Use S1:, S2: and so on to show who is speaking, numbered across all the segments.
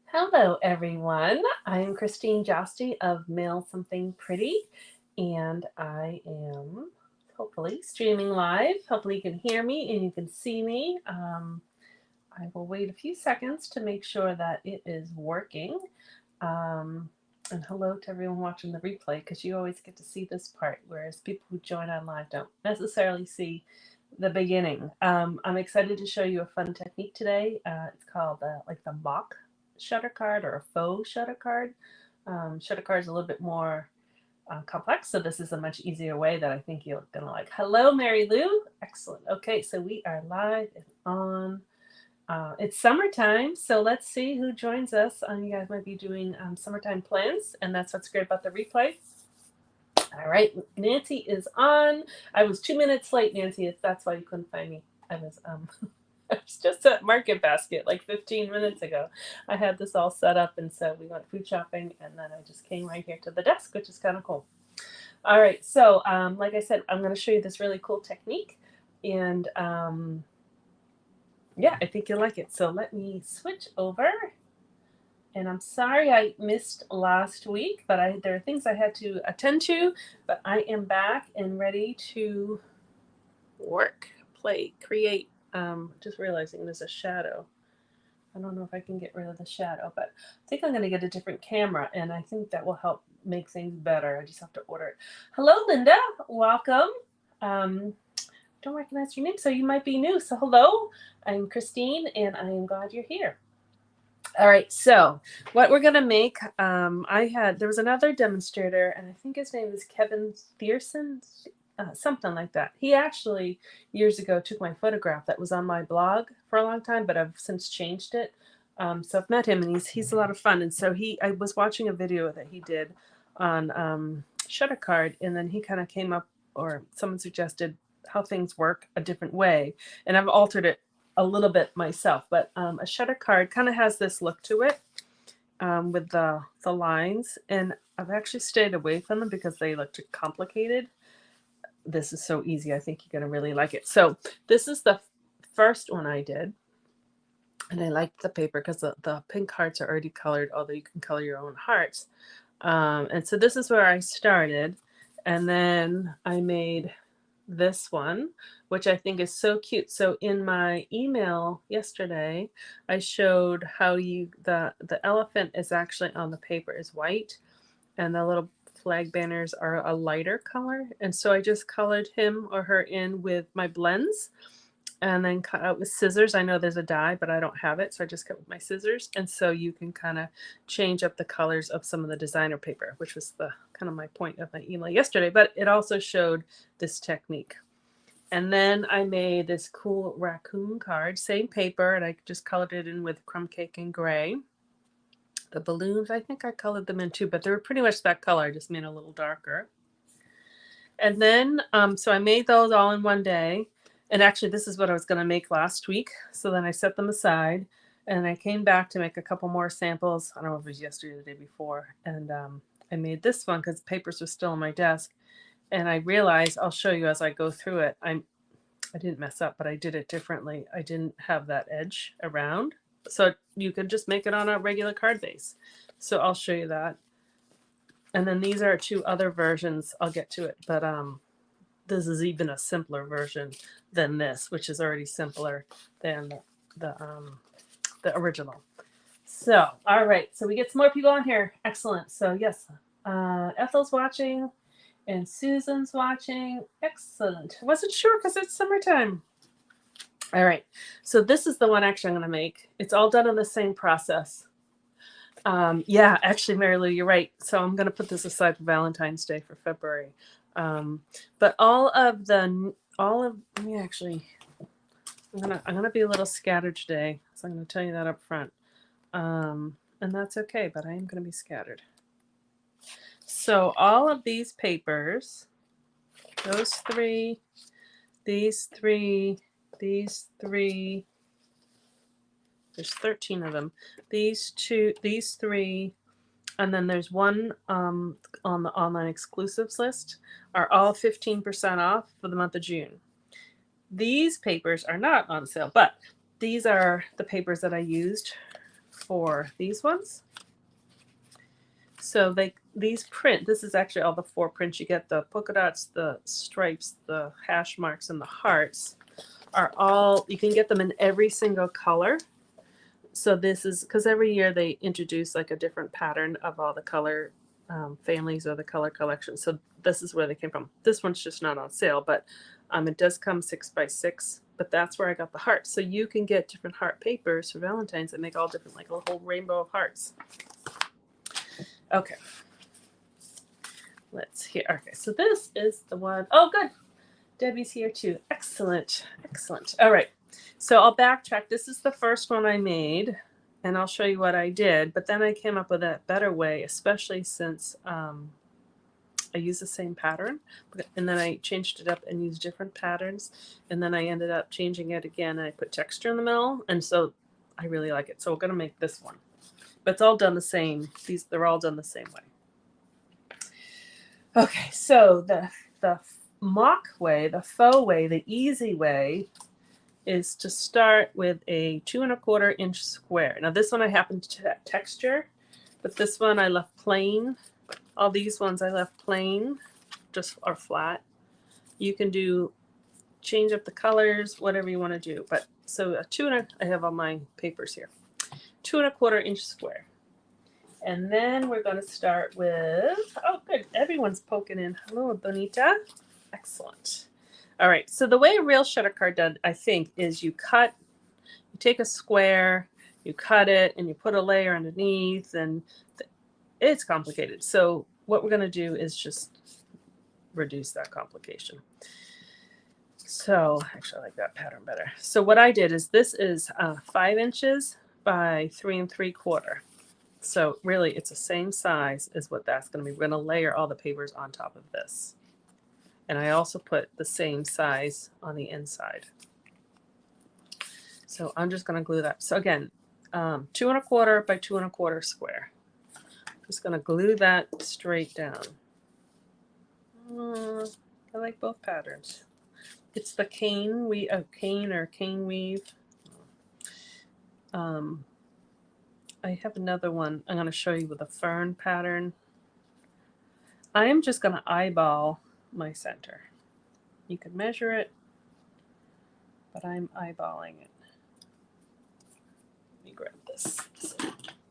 S1: Hello, everyone. I'm Christine Josty of Mail Something Pretty, and I am hopefully streaming live. Hopefully, you can hear me and you can see me. I will wait a few seconds to make sure that it is working. Um, and hello to everyone watching the replay because you always get to see this part, whereas people who join on live don't necessarily see the beginning. I'm excited to show you a fun technique today. It's called like the mock shutter card or a faux shutter card. Shutter card is a little bit more complex, so this is a much easier way that I think you're gonna like. Hello, Mary Lou. Excellent. Okay, so we are live and on. It's summertime, so let's see who joins us. You guys might be doing summertime plans, and that's what's great about the replay. All right, Nancy is on. I was 2 minutes late, Nancy, if that's why you couldn't find me. I was I was just at Market Basket like 15 minutes ago. I had this all set up, and so we went food shopping, and then I just came right here to the desk, which is kind of cool. All right, so like I said, I'm going to show you this really cool technique, and yeah, I think you'll like it. So let me switch over. And I'm sorry I missed last week, but there are things I had to attend to, but I am back and ready to work, play, create. Just realizing there's a shadow. I don't know if I can get rid of the shadow, but I think I'm going to get a different camera, and I think that will help make things better. I just have to order it. Hello, Linda. Welcome. Don't recognize your name, so you might be new. So hello, I'm Christine, and I am glad you're here. All right, so what we're gonna make, there was another demonstrator, and I think his name is Kevin Thierson, something like that. He actually years ago took my photograph that was on my blog for a long time, but I've since changed it. So I've met him, and he's a lot of fun. And so I was watching a video that he did on Shutter Card, and then he kind of came up, or someone suggested how things work a different way, and I've altered it a little bit myself. But a shutter card kind of has this look to it with the lines, and I've actually stayed away from them because they look too complicated. This is so easy. I think you're going to really like it. So this is the first one I did, and I liked the paper because the pink hearts are already colored, although you can color your own hearts. And so this is where I started, and then I made this one, which I think is so cute. So in my email yesterday, I showed how the elephant is actually on the paper is white, and the little flag banners are a lighter color. And so I just colored him or her in with my blends, and then cut out with scissors. I know there's a die, but I don't have it, so I just cut with my scissors. And so you can kind of change up the colors of some of the designer paper, which was the kind of my point of my email yesterday. But it also showed this technique. And then I made this cool raccoon card, same paper, and I just colored it in with crumb cake and gray. The balloons, I think I colored them in too, but they were pretty much that color. I just made it a little darker. And then, so I made those all in one day. And actually, this is what I was going to make last week. So then I set them aside, and I came back to make a couple more samples. I don't know if it was yesterday or the day before. And I made this one because the papers were still on my desk. And I realized, I'll show you as I go through it, I didn't mess up, but I did it differently. I didn't have that edge around. So you could just make it on a regular card base. So I'll show you that. And then these are two other versions. I'll get to it, but this is even a simpler version than this, which is already simpler than the original. So, all right. So we get some more people on here. Excellent. So yes, Ethel's watching, and Susan's watching. Excellent. I wasn't sure because it's summertime. All right. So this is the one actually I'm going to make. It's all done in the same process. Yeah, actually, Mary Lou, you're right. So I'm going to put this aside for Valentine's Day for February. But let me actually, I'm gonna be a little scattered today, so I'm gonna tell you that up front. And that's okay, but I am gonna be scattered. So all of these papers, those three, these three, these three, there's 13 of them. These two, these three, and then there's one on the online exclusives list, are all 15% off for the month of June. These papers are not on sale, but these are the papers that I used for these ones. So these print, this is actually all the 4 prints. You get the polka dots, the stripes, the hash marks, and the hearts are all, you can get them in every single color. So this is, because every year they introduce like a different pattern of all the color families or the color collection. So this is where they came from. This one's just not on sale, but it does come 6 by 6, but that's where I got the hearts. So you can get different heart papers for Valentine's that make all different, like a whole rainbow of hearts. Okay. Let's hear. Okay, so this is the one. Oh, good. Debbie's here too. Excellent. Excellent. All right. So I'll backtrack. This is the first one I made, and I'll show you what I did. But then I came up with a better way, especially since I used the same pattern. And then I changed it up and used different patterns. And then I ended up changing it again. I put texture in the middle. And so I really like it. So we're going to make this one. But it's all done the same. They're all done the same way. Okay, so the mock way, the faux way, the easy way is to start with a 2 1/4 inch square. Now this one I happened to texture, but this one I left plain. All these ones I left plain, just are flat. You can change up the colors, whatever you want to do. But so I have all my papers here. 2 1/4 inch square. And then we're going to start with, oh, good. Everyone's poking in. Hello, Bonita. Excellent. All right. So the way a real shutter card done, I think, is you take a square, you cut it, and you put a layer underneath, and it's complicated. So what we're going to do is just reduce that complication. So actually, I like that pattern better. So what I did is this is 5 inches by 3 3/4. So really, it's the same size as what that's going to be. We're going to layer all the papers on top of this. And I also put the same size on the inside. So I'm just going to glue that. So again, 2 1/4 by 2 1/4 square. Just going to glue that straight down. I like both patterns. It's the cane weave. I have another one I'm going to show you with a fern pattern. I am just going to eyeball my center. You can measure it, but I'm eyeballing it. Let me grab this so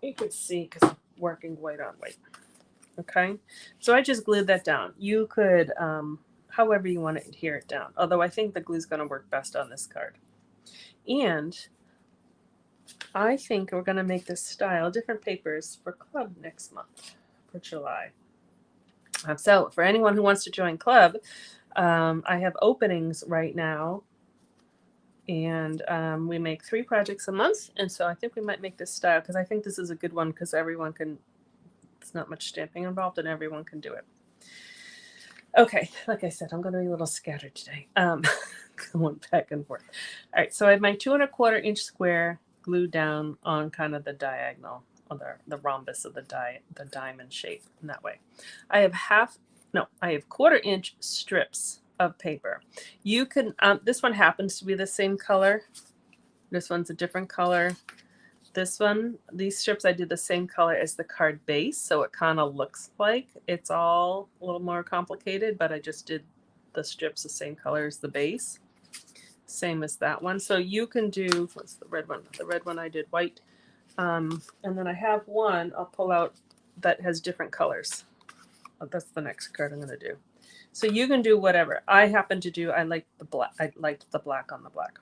S1: you can see because I'm working white on white. Okay, so I just glued that down. You could, however you want to adhere it down, although I think the glue is going to work best on this card. And I think we're going to make this style different papers for club next month for July. So for anyone who wants to join club, I have openings right now, and we make 3 projects a month. And so I think we might make this style because I think this is a good one because everyone can, it's not much stamping involved and everyone can do it. Okay, like I said, I'm going to be a little scattered today. Going back and forth. All right, so I have my 2 1/4 inch square glued down on kind of the diagonal, on the rhombus of the diamond shape in that way. I have 1/4 inch strips of paper. You can, this one happens to be the same color. This one's a different color. This one, these strips, I did the same color as the card base, so it kind of looks like it's all a little more complicated, but I just did the strips the same color as the base. Same as that one. So you can do, what's the red one? The red one I did white. And then I have one I'll pull out that has different colors. Oh, that's the next card I'm going to do. So you can do whatever. I happen to do, I liked the black on the black.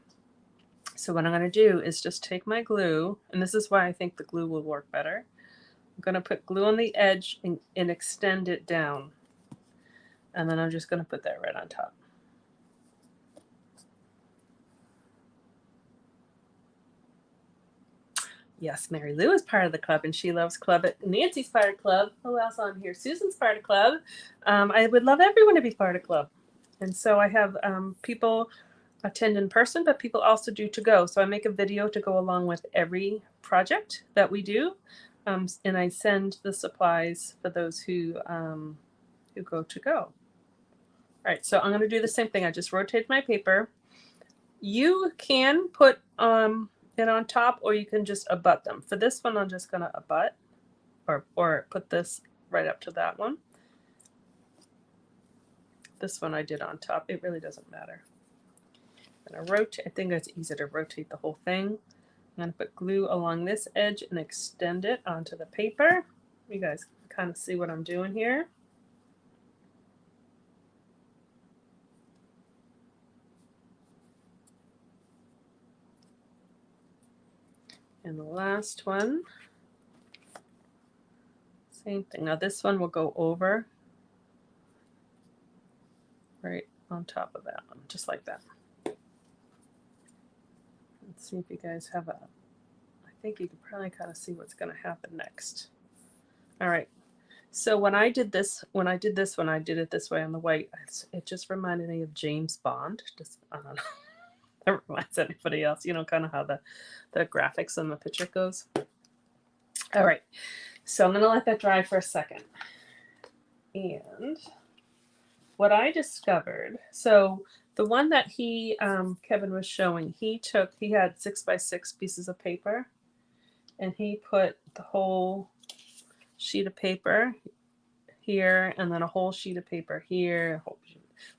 S1: So what I'm going to do is just take my glue, and this is why I think the glue will work better. I'm going to put glue on the edge and extend it down. And then I'm just going to put that right on top. Yes, Mary Lou is part of the club, and she loves club. Nancy's part of club. Who else on here? Susan's part of club. I would love everyone to be part of club. And so I have people attend in person, but people also do to go. So I make a video to go along with every project that we do, and I send the supplies for those who go to go. All right, so I'm going to do the same thing. I just rotate my paper. You can put it on top, or you can just abut them. For this one, I'm just going to abut or put this right up to that one. This one I did on top. It really doesn't matter. I'm going to rotate. I think it's easier to rotate the whole thing. I'm going to put glue along this edge and extend it onto the paper. You guys can kind of see what I'm doing here. And the last one, same thing. Now this one will go over right on top of that one, just like that. Let's see if you guys have a, I think you can probably kind of see what's going to happen next. All right. So when I did this, when I did it this way on the white, it just reminded me of James Bond. Just, I don't know. It reminds anybody else, you know, kind of how the graphics on the picture goes. All right, so I'm going to let that dry for a second. And what I discovered, so the one that Kevin was showing, he had 6x6 pieces of paper, and he put the whole sheet of paper here, and then a whole sheet of paper here,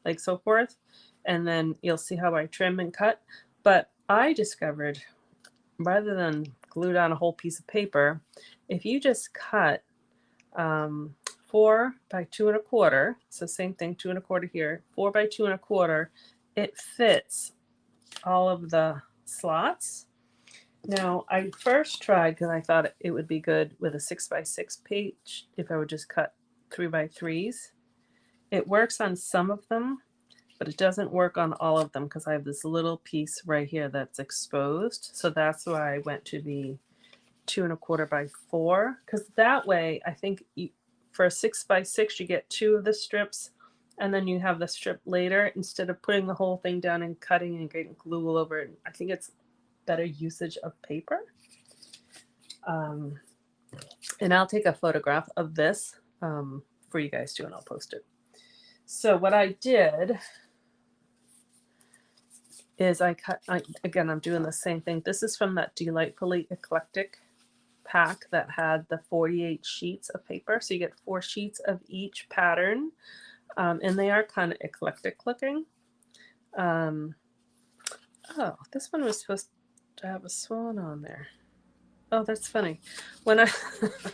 S1: like so forth. And then you'll see how I trim and cut. But I discovered, rather than glue down a whole piece of paper, if you just cut 4 by 2 1/4, so same thing, 2 1/4 here, 4 by 2 1/4, it fits all of the slots. Now I first tried, because I thought it would be good with a 6x6 page if I would just cut 3x3s. It works on some of them, but it doesn't work on all of them because I have this little piece right here that's exposed. So that's why I went to the 2 1/4 by 4, because that way I think for a 6x6 you get 2 of the strips, and then you have the strip later instead of putting the whole thing down and cutting and getting glue all over it. I think it's better usage of paper. And I'll take a photograph of this for you guys too, and I'll post it. So what I did is again, I'm doing the same thing. This is from that Delightfully Eclectic pack that had the 48 sheets of paper. So you get 4 sheets of each pattern, and they are kind of eclectic looking. Oh, this one was supposed to have a swan on there. Oh, that's funny. When I'm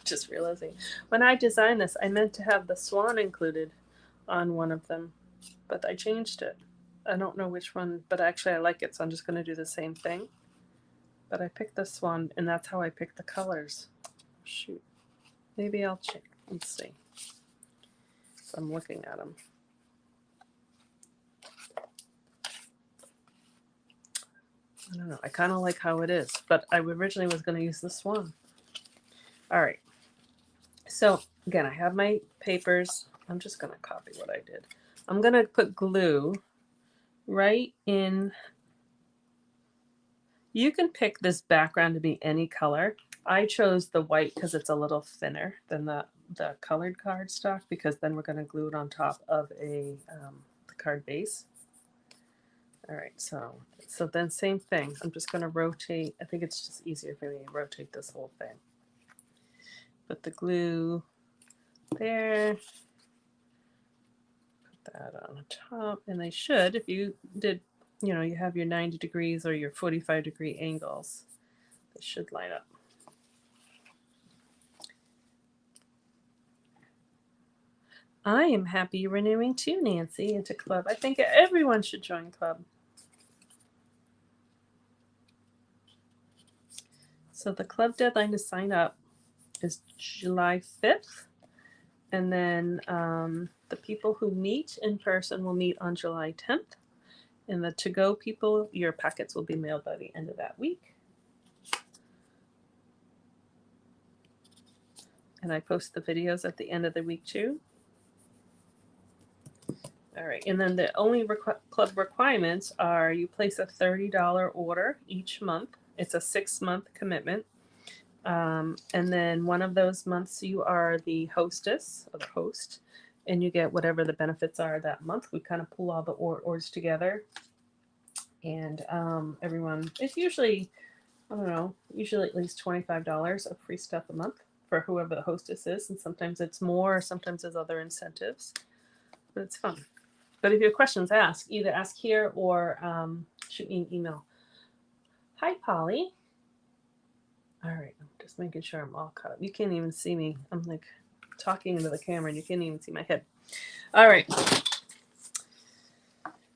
S1: just realizing, when I designed this, I meant to have the swan included on one of them, but I changed it. I don't know which one, but actually I like it, so I'm just going to do the same thing. But I picked this one, and that's how I picked the colors. Shoot. Maybe I'll check. Let's see. So I'm looking at them. I don't know. I kind of like how it is, but I originally was going to use this one. All right. So again, I have my papers. I'm just going to copy what I did. I'm going to put glue right in. You can pick this background to be any color. I chose the white because it's a little thinner than the colored cardstock, because then we're going to glue it on top of the card base. All right, so then same thing. I'm just going to rotate. I think it's just easier for me to rotate this whole thing. Put the glue there. Put that on top, and they should, if you did, you know, you have your 90 degrees or your 45-degree angles, they should line up. I am happy you're renewing too, Nancy, into club. I think everyone should join club. So the club deadline to sign up is July 5th. And then the people who meet in person will meet on July 10th. And the to-go people, your packets will be mailed by the end of that week. And I post the videos at the end of the week too. All right, and then the only club requirements are you place a $30 order each month. It's a 6-month commitment. And then one of those months you are the hostess or the host, and you get whatever the benefits are that month. We kind of pull all the orders together, and everyone, it's usually I don't know, usually at least $25 of free stuff a month for whoever the hostess is. And sometimes it's more, sometimes there's other incentives, but it's fun. But if you have questions, either ask here or shoot me an email. Hi, Polly. All right, I'm just making sure I'm all caught up. You can't even see me. I'm like talking into the camera and you can't even see my head. All right.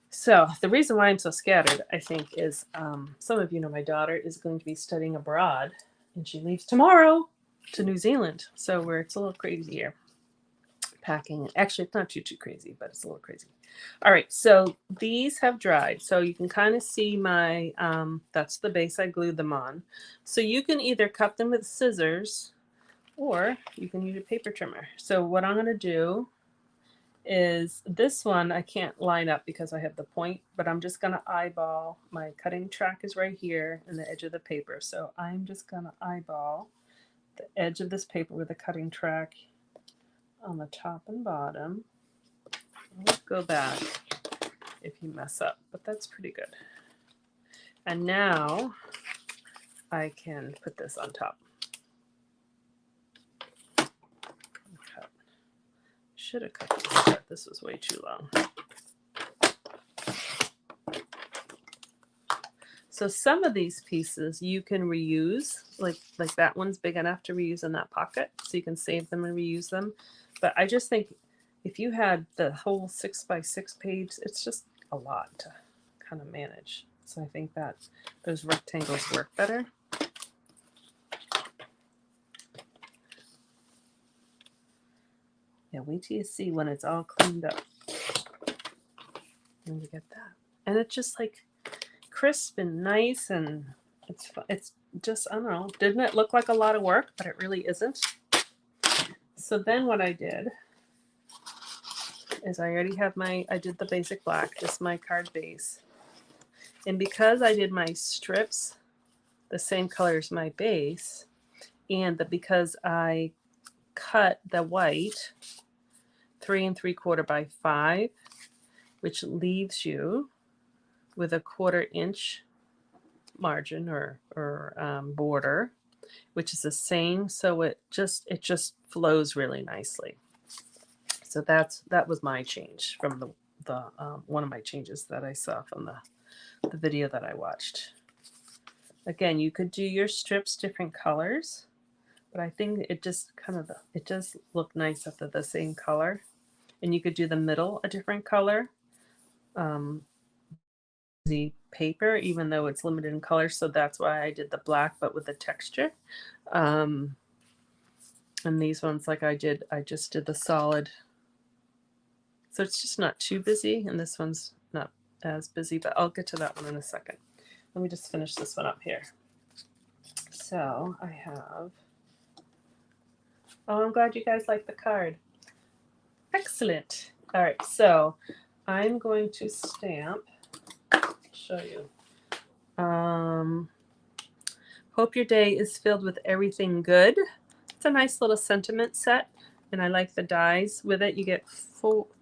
S1: So the reason why I'm so scattered, I think, is some of you know my daughter is going to be studying abroad, and she leaves tomorrow to New Zealand. So it's a little crazy here. Packing. Actually, it's not too crazy, but it's a little crazy. All right, so these have dried. So you can kind of see my, that's the base I glued them on. So you can either cut them with scissors or you can use a paper trimmer. So what I'm going to do is this one I can't line up because I have the point, but I'm just going to eyeball. My cutting track is right here in the edge of the paper. So I'm just going to eyeball the edge of this paper with a cutting track on the top and bottom. I'll go back if you mess up, but that's pretty good. And now I can put this on top. Should have cut this part. This was way too long. So some of these pieces you can reuse, like that one's big enough to reuse in that pocket, so you can save them and reuse them. But I just think if you had the whole 6x6 page, it's just a lot to kind of manage. So I think that those rectangles work better. Yeah, wait till you see when it's all cleaned up. And you get that. And it's just like crisp and nice, and it's just, I don't know, didn't it look like a lot of work? But it really isn't. So then what I did is I already have I did the basic black, just my card base. And because I did my strips the same color as my base, and because I cut the white 3 3/4 by 5, which leaves you with a 1/4 inch margin or border, which is the same. So it just flows really nicely. So that was my change from the one of my changes that I saw from the video that I watched. Again, you could do your strips different colors, but I think it just it does look nice if they're the same color. And you could do the middle a different color. The paper, even though it's limited in color, so that's why I did the black, but with the texture. And these ones, like I just did the solid. So it's just not too busy, and this one's not as busy, but I'll get to that one in a second. Let me just finish this one up here. So I have, oh, I'm glad you guys like the card. Excellent. All right, so I'm going to stamp, I'll show you. Hope your day is filled with everything good. It's a nice little sentiment set, and I like the dies with it. You get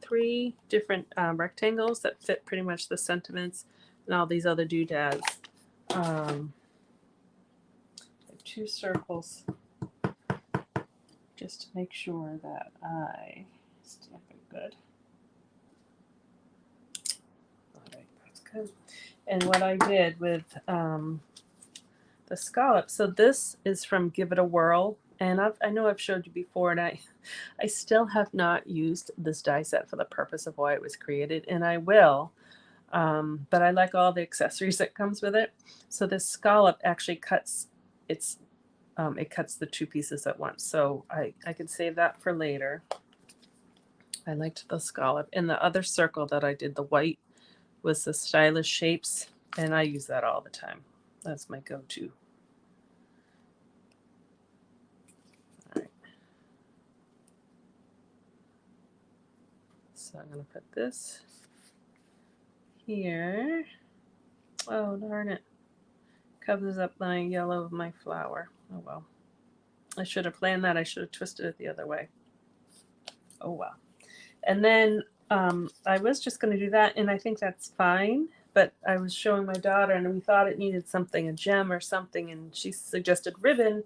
S1: 3 different rectangles that fit pretty much the sentiments and all these other doodads. 2 circles just to make sure that I stamp it good. All right, that's good. And what I did with the scallop, so this is from Give It a Whirl, and I know I've showed you before, and I still have not used this die set for the purpose of why it was created, and I will. But I like all the accessories that comes with it. So this scallop actually cuts it cuts the 2 pieces at once. So I can save that for later. I liked the scallop. And the other circle that I did, the white, was the stylish shapes, and I use that all the time. That's my go-to. All right. So I'm going to put this here. Oh, darn it. Covers up my yellow of my flower. Oh, well. I should have planned that. I should have twisted it the other way. Oh, well. And then I was just going to do that, and I think that's fine. but I was showing my daughter and we thought it needed something, a gem or something, and she suggested ribbon,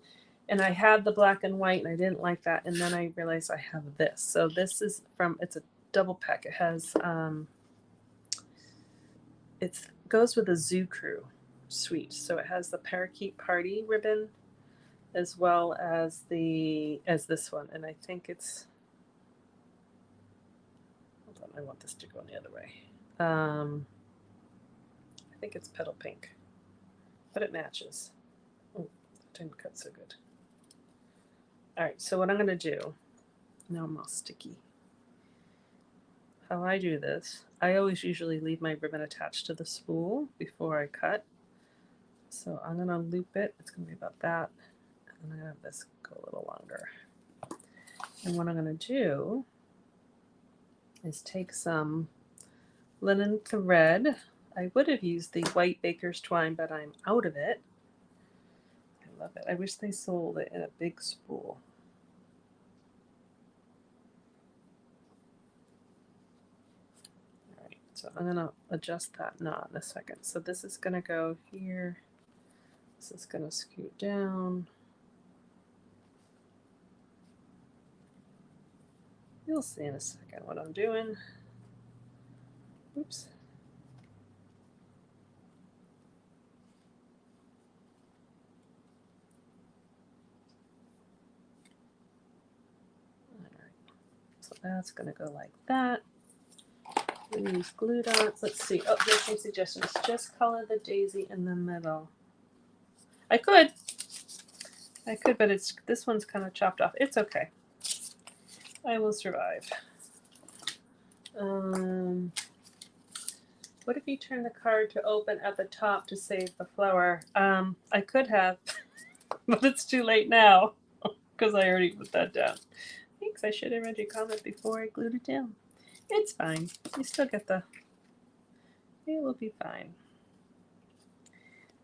S1: and I had the black and white and I didn't like that, and then I realized I have this. So this is from, it's a double pack. It has it goes with a Zoo Crew suite. So it has the Parakeet Party ribbon as well as this one, and I think it's, hold on, I want this to go the other way. I think it's Petal Pink, but it matches. Oh, it didn't cut so good. All right, so what I'm going to do, now I'm all sticky. How I do this, I always usually leave my ribbon attached to the spool before I cut. So I'm going to loop it. It's going to be about that. And then I'm going to have this go a little longer. And what I'm going to do is take some linen thread. I would have used the white baker's twine, but I'm out of it. I love it. I wish they sold it in a big spool. All right, so I'm going to adjust that knot in a second. So this is going to go here. This is going to scoot down. You'll see in a second what I'm doing. Oops. All right, so that's going to go like that. We use glue dots. Let's see. Oh, here's some suggestions. Just color the daisy in the middle. I could, but it's, this one's kind of chopped off. It's okay. I will survive. What if you turn the card to open at the top to save the flower? I could have, but it's too late now because I already put that down. Thanks. I should have read your comment before I glued it down. It's fine. You still get the, it will be fine.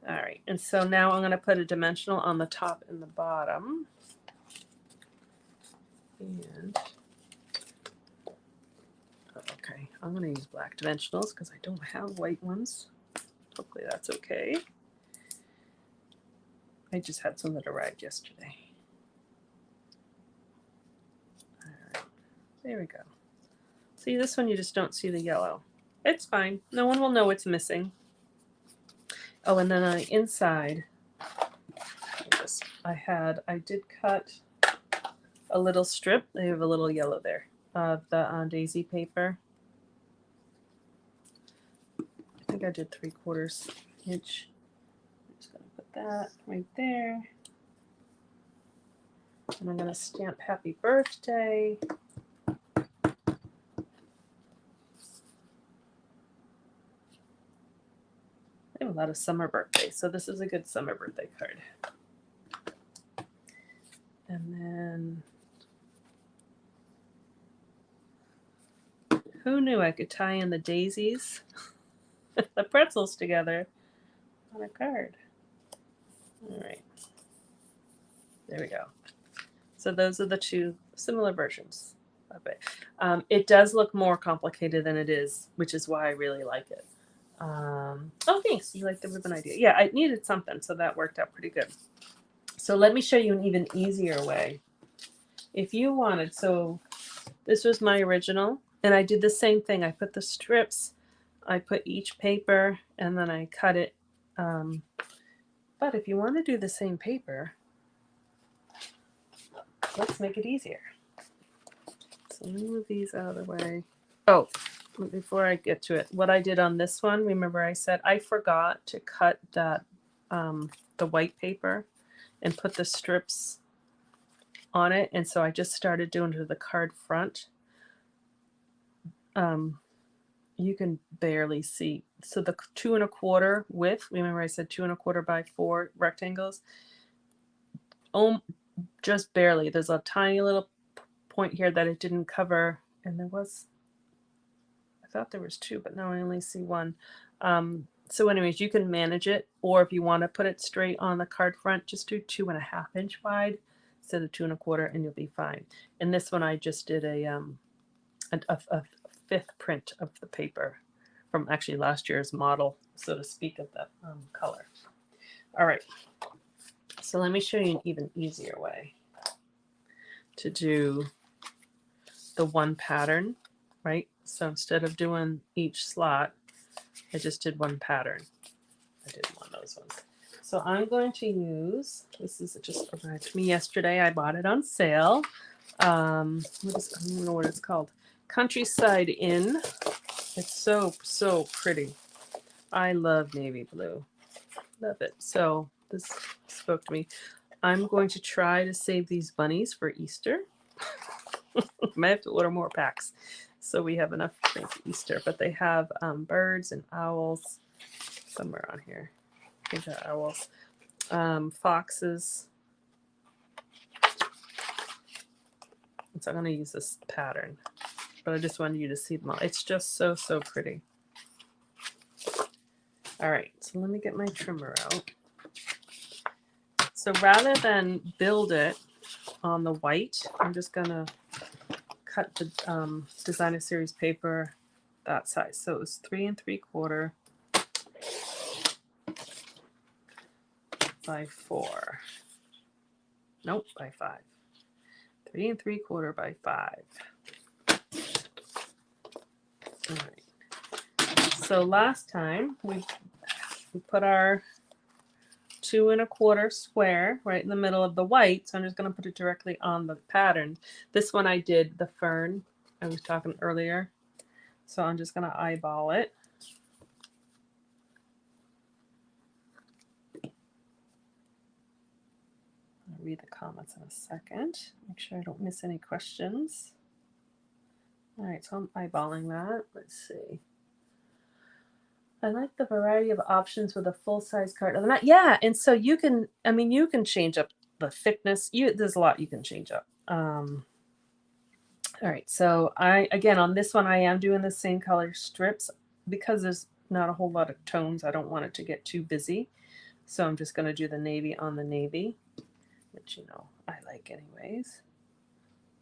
S1: All right, and so now I'm going to put a dimensional on the top and the bottom. And, okay, I'm going to use black dimensionals because I don't have white ones. Hopefully that's okay. I just had some that arrived yesterday. All right, there we go. See, this one you just don't see the yellow. It's fine. No one will know what's missing. Oh, and then on the inside, I did cut a little strip. They have a little yellow there of the daisy paper. I think I did 3/4 inch. I'm just going to put that right there. And I'm going to stamp happy birthday. I have a lot of summer birthdays, so this is a good summer birthday card. And then, who knew I could tie in the daisies, the pretzels together on a card? All right, there we go. So those are the two similar versions of it. It does look more complicated than it is, which is why I really like it. Oh, thanks. You like the ribbon idea. Yeah, I needed something, so that worked out pretty good. So let me show you an even easier way. If you wanted, so this was my original, and I did the same thing. I put the strips, I put each paper, and then I cut it. But if you want to do the same paper, let's make it easier. So let me move these out of the way. Oh, before I get to it, what I did on this one, remember I said I forgot to cut that the white paper and put the strips on it, and so I just started doing to the card front. You can barely see. So the 2 1/4 width, remember I said 2 1/4 by 4 rectangles, just barely. There's a tiny little point here that it didn't cover, and there was, I thought there was 2, but now I only see 1. So anyways, you can manage it, or if you want to put it straight on the card front, just do 2 1/2 inch wide instead of 2 1/4, and you'll be fine. And this one I just did a 5th print of the paper from actually last year's model, so to speak, of the color. All right, so let me show you an even easier way to do the one pattern, right? So instead of doing each slot, I just did one pattern. I did one of those ones. So I'm going to use, this is just arrived to me yesterday. I bought it on sale. I don't know what it's called. Countryside Inn. It's so, so pretty. I love navy blue. Love it. So this spoke to me. I'm going to try to save these bunnies for Easter. Might have to order more packs so we have enough to make Easter. But they have birds and owls somewhere on here. I think they're owls. Foxes. So I'm going to use this pattern, but I just wanted you to see them all. It's just so, so pretty. All right, so let me get my trimmer out. So rather than build it on the white, I'm just going to cut the designer series paper that size. So it was 3 3/4 by 4. Nope, by 5. 3 3/4 by 5. All right. So last time we put our 2 1/4 square right in the middle of the white. So I'm just going to put it directly on the pattern. This one I did the fern I was talking earlier. So I'm just going to eyeball it. I'll read the comments in a second. Make sure I don't miss any questions. All right, so I'm eyeballing that. Let's see. I like the variety of options with a full-size card. Yeah, and so you can, I mean, you can change up the thickness. There's a lot you can change up. All right, so again, on this one, I am doing the same color strips because there's not a whole lot of tones. I don't want it to get too busy. So I'm just going to do the navy on the navy, which, you know, I like anyways.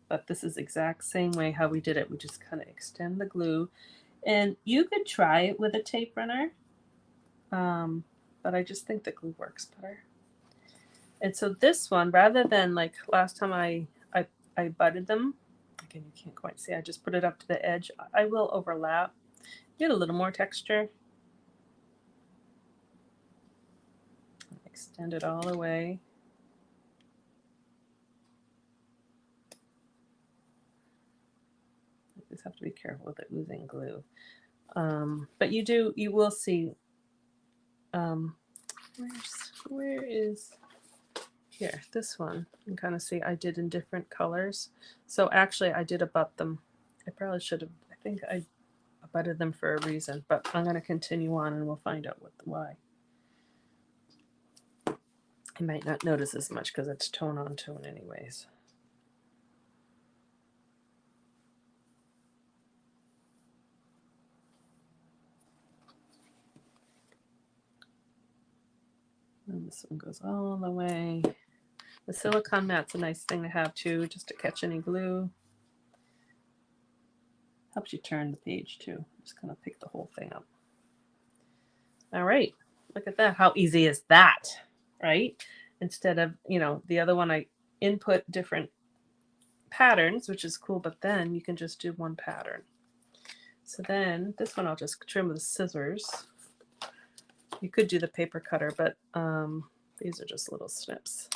S1: But this is exact same way how we did it. We just kind of extend the glue. And you could try it with a tape runner, but I just think the glue works better. And so this one, rather than like last time I butted them, again, you can't quite see, I just put it up to the edge. I will overlap, get a little more texture. Extend it all the way. You just have to be careful with it losing glue. But you will see, where is, here, this one, you can kind of see I did in different colors. So actually I did abut them. I probably should have, I think I abutted them for a reason, but I'm going to continue on and we'll find out why. You might not notice as much because it's tone on tone anyways. And this one goes all the way. The silicone mat's a nice thing to have too, just to catch any glue. Helps you turn the page too. Just kind of pick the whole thing up. All right, look at that. How easy is that, right? Instead of, you know, the other one I input different patterns, which is cool, but then you can just do one pattern. So then this one I'll just trim with scissors. You could do the paper cutter, but these are just little snips.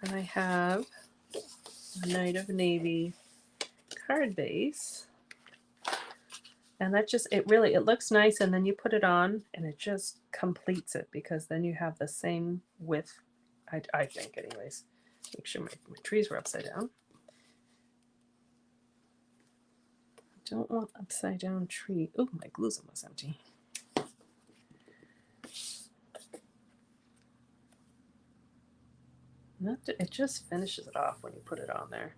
S1: And I have a Night of Navy card base. And that just, it looks nice, and then you put it on and it just completes it because then you have the same width, I think anyways. Make sure my trees were upside down. I don't want upside down tree. Oh, my glue's almost empty. It just finishes it off when you put it on there.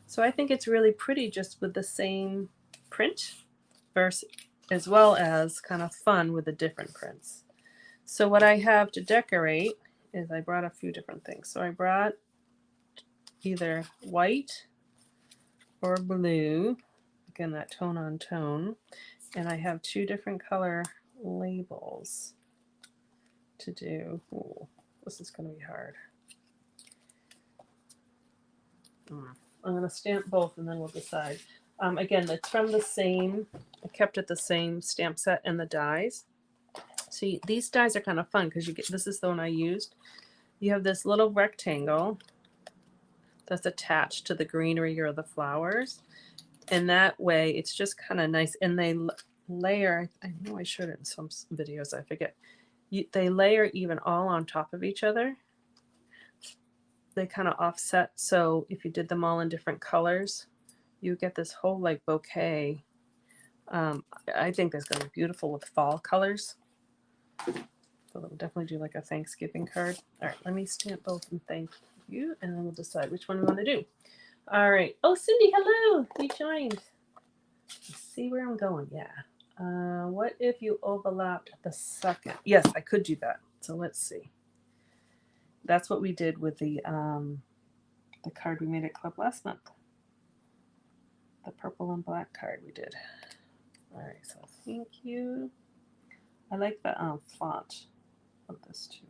S1: So I think it's really pretty just with the same print, as well as kind of fun with the different prints. So what I have to decorate is I brought a few different things. So I brought either white or blue, again that tone on tone, and I have 2 different color labels to do. Ooh, this is going to be hard. I'm going to stamp both and then we'll decide. Again, it's from the same, I kept it the same stamp set and the dies. See, these dies are kind of fun because you get, this is the one I used. You have this little rectangle that's attached to the greenery or the flowers. And that way it's just kind of nice. And they layer, I know I showed it in some videos, I forget. They layer even all on top of each other. They kind of offset. So if you did them all in different colors, you get this whole like bouquet. I think that's going to be beautiful with fall colors. So we'll definitely do like a Thanksgiving card. All right, let me stamp both and thank you, and then we'll decide which one we want to do. All right. Oh, Cindy, hello. You joined. Let's see where I'm going. Yeah. What if you overlapped the second? Yes, I could do that. So let's see. That's what we did with the card we made at Club last month. The purple and black card we did. All right, so thank you. I like the font of this too.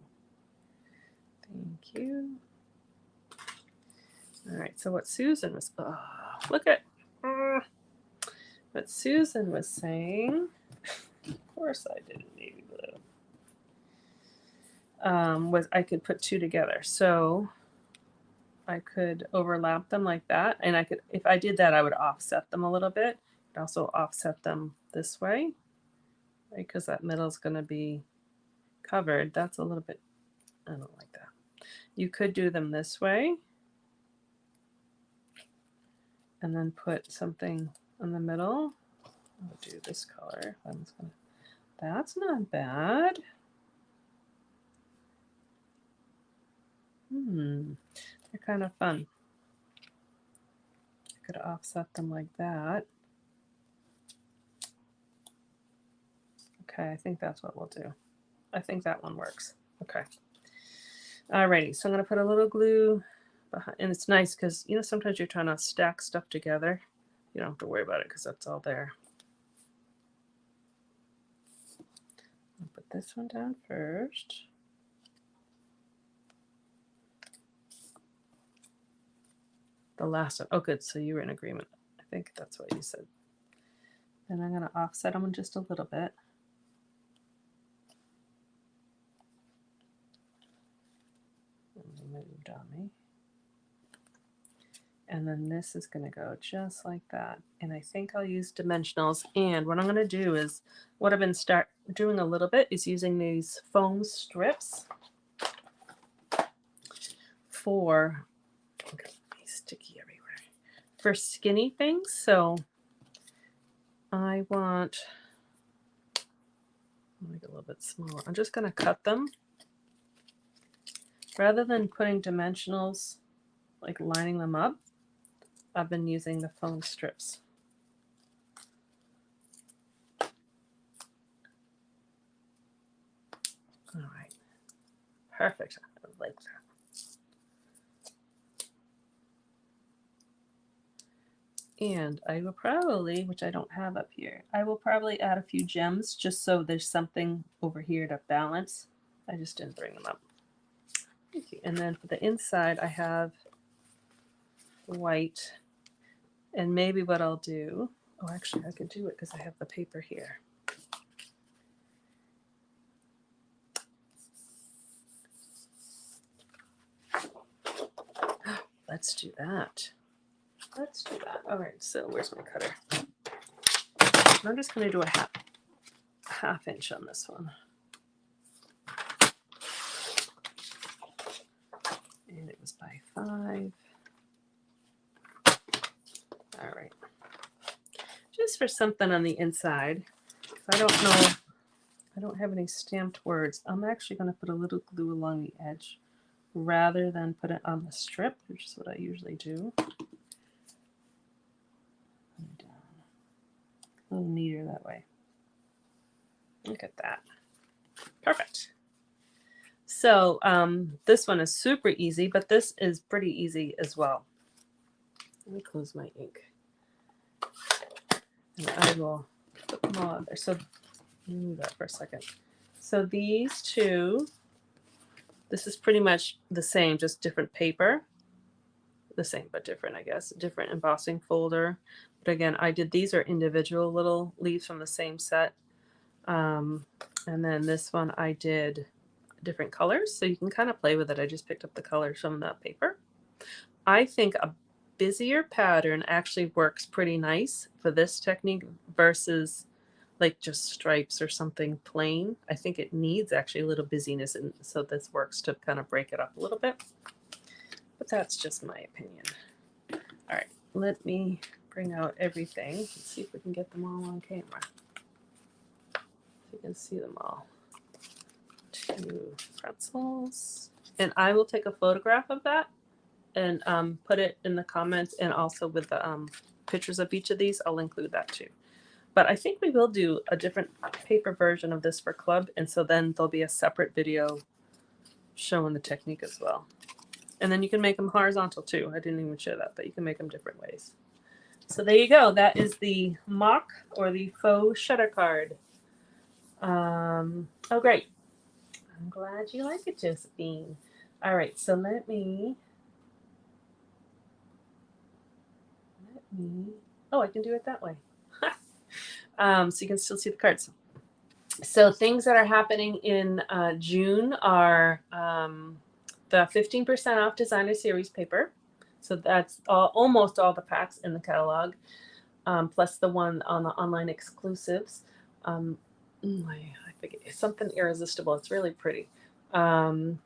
S1: Thank you. All right, so what Susan was, look at what Susan was saying. Of course I did navy blue. Was I could put 2 together. So I could overlap them like that. And I could, if I did that, I would offset them a little bit. I'd also offset them this way, right? Because that middle is going to be covered. That's a little bit, I don't like that. You could do them this way and then put something in the middle. I'll do this color. That's not bad. They're kind of fun. I could offset them like that. Okay, I think that's what we'll do. I think that one works. Okay. Alrighty, so I'm going to put a little glue behind, and it's nice because, you know, sometimes you're trying to stack stuff together. You don't have to worry about it because that's all there. I'll put this one down first. The last one. Oh, good. So you were in agreement. I think that's what you said. Then I'm going to offset them just a little bit. Moved on me. And then this is going to go just like that. And I think I'll use dimensionals. And what I'm going to do is, what I've been doing a little bit is using these foam strips for, okay, sticky everywhere, for skinny things. So I want, make it a little bit smaller. I'm just going to cut them. Rather than putting dimensionals, like lining them up, I've been using the foam strips. All right, perfect. I like that. And I will probably, which I don't have up here, I will probably add a few gems just so there's something over here to balance. I just didn't bring them up. Thank you. And then for the inside, I have white. And maybe what I'll do, oh, actually, I could do it because I have the paper here. Let's do that. Let's do that. All right, so where's my cutter? I'm just going to do a half inch on this one. And it was by 5. All right. Just for something on the inside. I don't know, I don't have any stamped words. I'm actually going to put a little glue along the edge rather than put it on the strip, which is what I usually do. A little neater that way. Look at that. Perfect. So this one is super easy, but this is pretty easy as well. Let me close my ink. And I will put them all out there. So move that for a second. So these two, this is pretty much the same, just different paper. The same but different, I guess. Different embossing folder. But again, I did, these are individual little leaves from the same set. And then this one I did different colors, so you can kind of play with it. I just picked up the colors from the paper. I think a busier pattern actually works pretty nice for this technique versus like just stripes or something plain. I think it needs actually a little busyness, and so this works to kind of break it up a little bit. But that's just my opinion. All right, let me bring out everything. Let's see if we can get them all on camera. You can see them all. 2 pretzels. And I will take a photograph of that and put it in the comments, and also with the pictures of each of these, I'll include that too. But I think we will do a different paper version of this for club, and so then there'll be a separate video showing the technique as well. And then you can make them horizontal too. I didn't even show that, but you can make them different ways. So there you go. That is the mock or the faux shutter card. Oh, great. I'm glad you like it, Josephine. All right, so let me, oh, I can do it that way. So you can still see the cards. So things that are happening in June are the 15% off designer series paper. So that's almost all the packs in the catalog, plus the one on the online exclusives. I forget, it's something irresistible. It's really pretty. And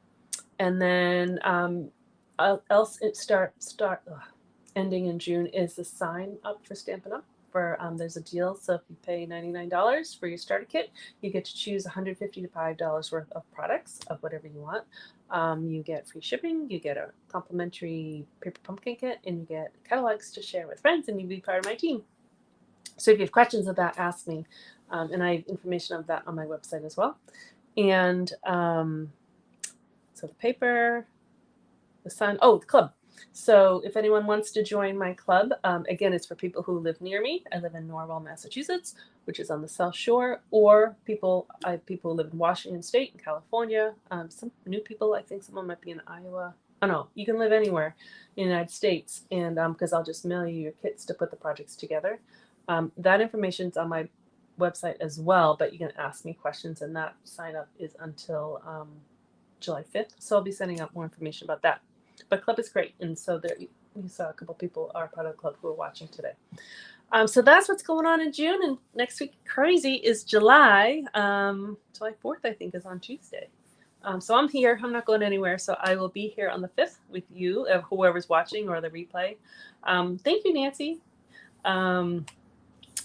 S1: then else it ending in June is the sign up for Stampin' Up! For there's a deal. So if you pay $99 for your starter kit, you get to choose $150 to $5 worth of products of whatever you want. You get free shipping, you get a complimentary paper pumpkin kit, and you get catalogs to share with friends, and you be part of my team. So if you have questions of that, ask me. And I have information of that on my website as well. And so the paper, the sign, oh, the club. So if anyone wants to join my club, again, it's for people who live near me. I live in Norwell, Massachusetts, which is on the South Shore, or I have people who live in Washington State and California. Some new people, I think someone might be in Iowa. Oh no, you can live anywhere in the United States, and because I'll just mail you your kits to put the projects together. That information's on my website as well, but you can ask me questions, and that sign up is until July 5th. So I'll be sending out more information about that. But club is great, and so there you saw a couple people are part of the club who are watching today. So that's what's going on in June, and next week crazy is July. July 4th, I think, is on Tuesday. So I'm here. I'm not going anywhere. So I will be here on the 5th with you, whoever's watching or the replay. Thank you, Nancy.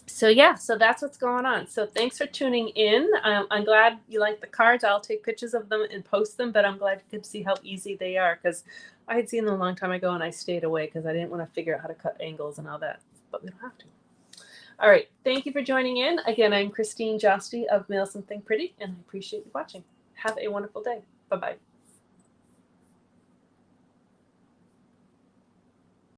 S1: So yeah, so that's what's going on. So thanks for tuning in. I'm glad you like the cards. I'll take pictures of them and post them, but I'm glad you could see how easy they are, because I had seen them a long time ago and I stayed away because I didn't want to figure out how to cut angles and all that, but we don't have to. All right, thank you for joining in. Again, I'm Christine Josty of Mail Something Pretty, and I appreciate you watching. Have a wonderful day. Bye-bye.